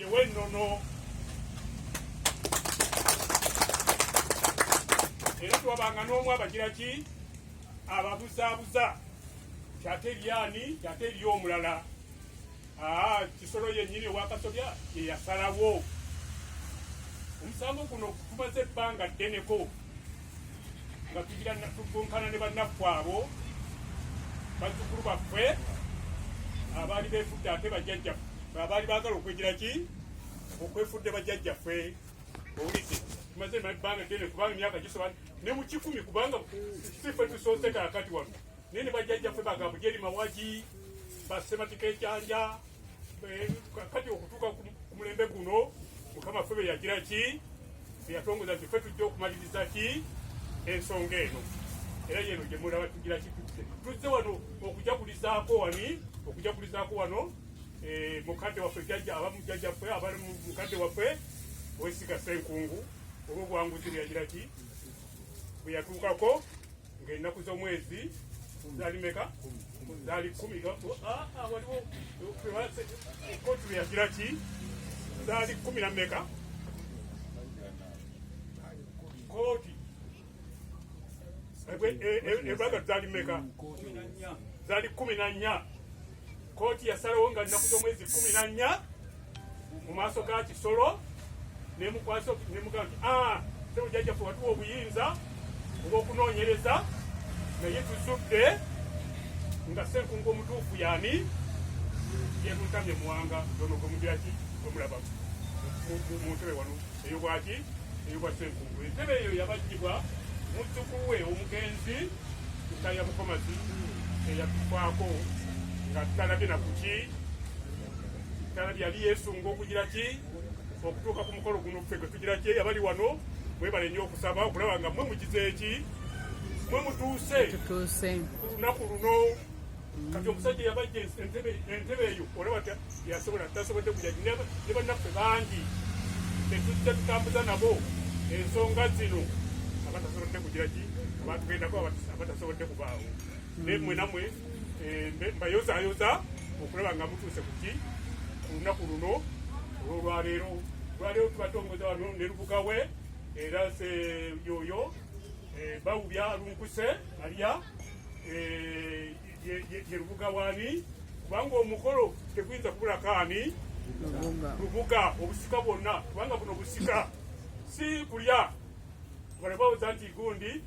ew'ennono. Era twabanga n'omu abagira ki ababuzaabuza kyate lyani kyate ly'omulala. Kisolo yennyini owakasobya ye yasalawo. Omusango guno tumaze ebbanga ddeneko nga tugonkana ne bannaffe abo bazzukulu baffe abaali beefudde ate bajjajjaffe abaali baagala okwegira ki okwefudde bajjajjaffe. Owulidde tumaze ebbanga ddene kubanga emyaka gisoba ne mu 10 kubanga siffe tusoose kaakati wano naye ne bajjajjaffe bagamba Jerry Mawagi basematika ekyanja. Kati okutuuka ku mulembe guno Mukama ffe be yagira ki be yatongoza nti ffe tujja okumaliriza ki ensonga eno. Era yeno gye mulaba tugira ki tuzze wano okujagulizaako wano mukadde waffe abamujjajjaffe abali mukadde waffe Weesiga Ssenkungu olw'obuwanguzi bwe yagira ki bwe yatuukako ng'ennaku z'omwezi zaali meka zaali 10. Waliwo kooti bwe yagira ki zaali 10 na meka kooti ebaga zaali meka zaali 14. Kooti yasalawo nga nnaku z'omwezi 14 mu maaso ga Kisolo nemukwasa nemuga nti sebujjajjaffe watuwa obuyinza obw'okunoonyereza naye tuzudde nga Ssenkungu omutuufu yaani yemutamye Muwanga ono gwemugira ki omulaba mu ntebe wano eyobwaki eyobwa Ssenkungu. Entebe eyo yabajjibwa muzzukulu we omugenzi Mutaya Mukomazi eyatufaako nga tutalabye nakuki tutalabye yali yeesunga okugira ki okutuuka ku mukolo guno ffe gwe tugira ki abali wano mwebale nnyo okusaba okulaba nga mmwe mugize eki mmwe mutuuse ku lunaku luno. Kati omusajja yabajja entebe eyo olaba tasobodde kujja ne bannaffe bangi tetujja tutambuza nabo ensonga zino abatasobodde kugira ki abatugendako abatasobodde kubaawo. Naye mmwe nammwe mbayozaayoza okulaba nga mutuuse kuki ku lunaku luno olwolwaleero. Lwaleero tubatongoza wano ne lubuga we era yoyo bawubya lunkuse alya ye lubuga waani kubanga omukolo teguyinza kubulako ani lubuga obusika bwonna kubanga buno busika si kulya bale bawoza nti gundi